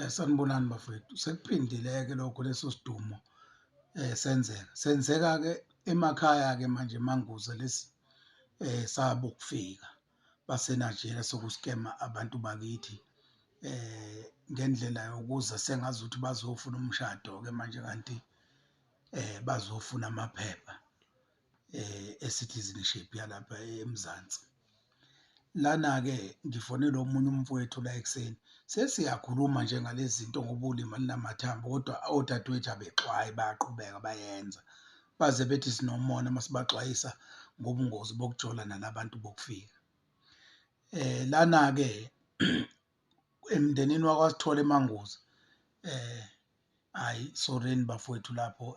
Sanibonani bafowethu. Sekuphindile-ke lokho leso sidumo senzeka-ke emakhaya-ke manje manguze lesi sabo ukufika baseNigeria soku-scam-a abantu bakithi ngendlela yokuza sengazuthi bazofuna umshado-ke manje kanti bazofuna amaphepha e-citizenship yalapha eMzansi. Lana-ke ngifonelwe omunye umfowethu la ekuseni, sesiyakhuluma nje ngalezi zinto ngoba ulimi linamathambo kodwa odadewethu abexwayi bayaqhubeka bayenza, baze bethi sinomona masibaxwayisa ngobungozi bokujola nalabantu bokufika. Lana-ke emndenini wakwaSithole eManguzi, hhayi sorry-ni bafowethu lapho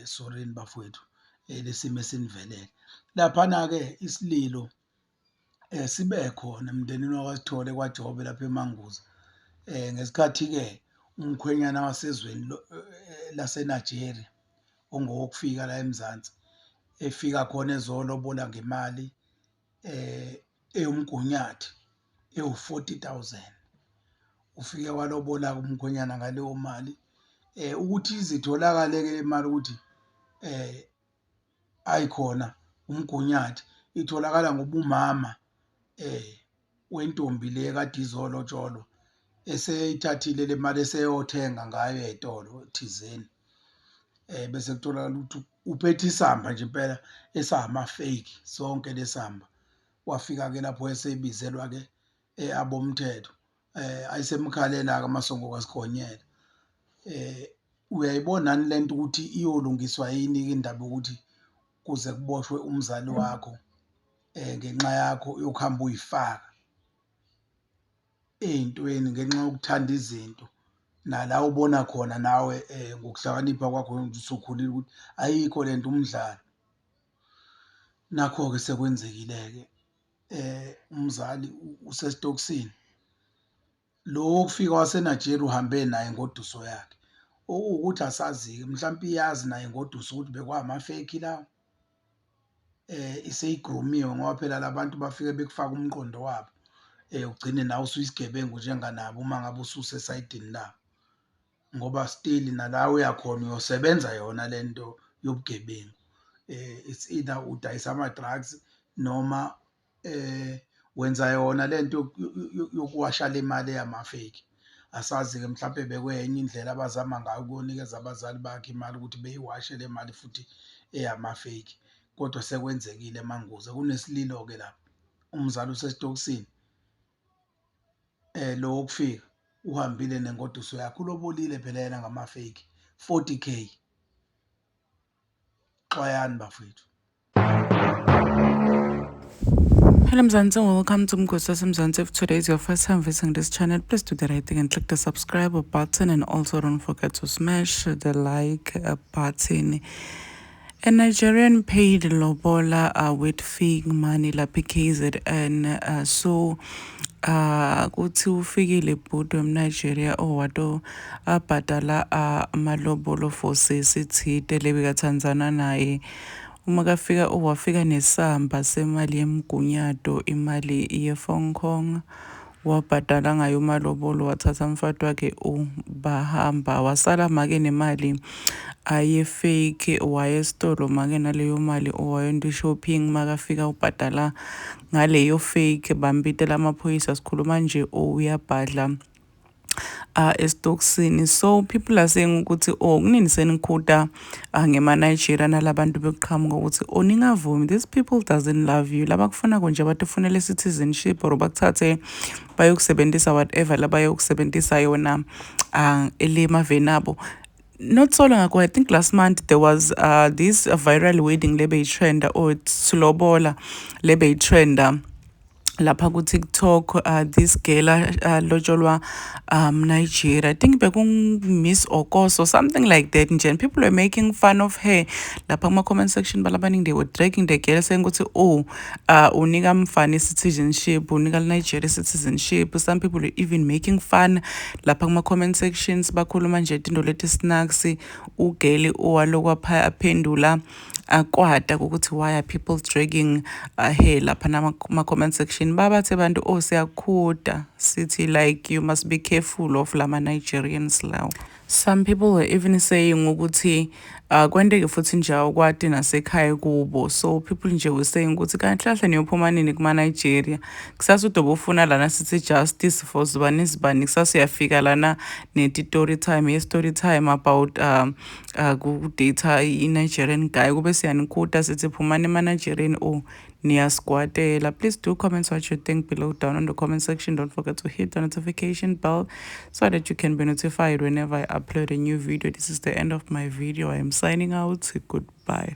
sorry-ni bafowethu le simo esinivelele. Laphana-ke isililo sibe khona emndenini wakwaSithole kwaJobe lapha eManguzi. Ngesikhathi-ke umkhwenyana wasezweni laseNigeria ongowokufika la eMzansi efika khona ezolobola ngemali ewumgunyathi ewu-40,000. Ufike walobola umkhwenyana ngaleyo mali ukuthi ize itholakale-ke le mali ukuthi ayikhona umgunyathi itholakala ngoba umama wentombi le ekade izolotsholwa eseyithathile le mali eseyothenga ngayo ey'tolo thizeni. Bese kutholakala ukuthi uphethe isamba nje impela esama-fake sonke lesamba. Wafika-ke lapho esebizelwa-ke abomthetho ayisemkhalela-ke amasongo kaSigonyela. Uyayibonani le nto ukuthi iyolungiswa yini-ke indaba yokuthi kuze kuboshwe umzali wakho ngenxa yakho yokuhamba uy'faka ey'ntweni ngenxa yokuthanda izinto nala ubona khona nawe ngokuhlakanipha kwakho usukhulile ukuthi ayikho le nto umdlalo. Nakho-ke sekwenzekile-ke umzali usesitokisini. Lo wokufika waseNigeria uhambe naye ngoduso yakhe ukuthi asazi-ke mhlampe iyazi naye ngoduso ukuthi bekwama-fake lawo. Seyigromiwe ngoba phela la bantu bafike bekufaka umqondo wabo ugcine nawe usuyisigebengu njenganabo uma ngabe ususesayidini labo, ngoba still nala uyakhona uyosebenza yona le nto yobugebengu. It's either udayisa ama-drugs noma wenza yona le nto yokuwasha le mali eyama-fake. Asazi-ke mhlampe bekwenye indlela abazama ngayo ukuyonikeza abazali bakhe imali ukuthi beyiwashe le mali futhi eyama-fake. Kodwa sekwenzekile eManguza kunesililo-ke lapho umzali usesitokisini lo wokufika uhambile nengoduso yakhe ulobolile phela yena ngama-fake 40K. Xwayani bafowethu. Hello Mzansi, welcome to Mgosi Mzansi. If today is your first time visiting this channel, please do the right thing and click the subscribe button, and also don't forget to smash the like button. A Nigerian paid lobola with fake money la KZN. So kuthi ufikile ibhuti wemNigeria owato abhadala amalobolo for sesithide lebekaThanzania naye. Uma kafika wafika nesamba semali yemgunyato, imali ye-Hong Kong, wabhadala ngayo umalobolo, wathatha umfati wakhe bahamba, wasala make nemali aye-fake, wayesitolo make naleyo mali owayenda shopping. Makafika ubhadala ngaleyo fake, bambitela amaphoyisa, sikhuluma nje uyabhadla esitokisini. So people are saying ukuthi kunini senikhuda ngema-Nigeria nalabantu beqhamuka ukuthi ningavumi, these people doesn't love you, labakufuna konje batufunele citizenship or bakuthathe bayokusebenzisa whatever labayokusebenzisa yona elemaveni abo. Not so long ago, I think last month, there was this viral wedding lebe trend or Tsilobola lebe trend lapha ku TikTok. This girl lojolwa Nigeria, I think bekung Miss Okos or something like that nje, and people were making fun of her. Lapha ma comment section balabaning, they were dragging the girl saying ukuthi unika mfana citizenship, unika Nigeria citizenship. Some people were even making fun lapha ma comment sections bakhuluma nje into leti snacks ugeli owalokwa aphendula akwada ukuthi why are people dragging her lapha ma comment section endlini babathe bantu oh siyakhuda sithi like you must be careful of lama Nigerians lawo. Some people were even saying ukuthi kwenteke futhi nje awukwati nasekhaya kubo, so people nje were saying ukuthi kanti hlahla niyophuma nini kuma Nigeria kusasa udobe ufuna lana sithi justice for zibani zibani kusasa uyafika lana story time about ku data i-Nigerian guy kube siyanikhuda sithi phumani ema-Nigerian oh niyaskwatela. Please do comment what you think below down in the comment section. Don't forget to hit the notification bell so that you can be notified whenever I upload a new video. This is the end of my video. I am signing out. Goodbye.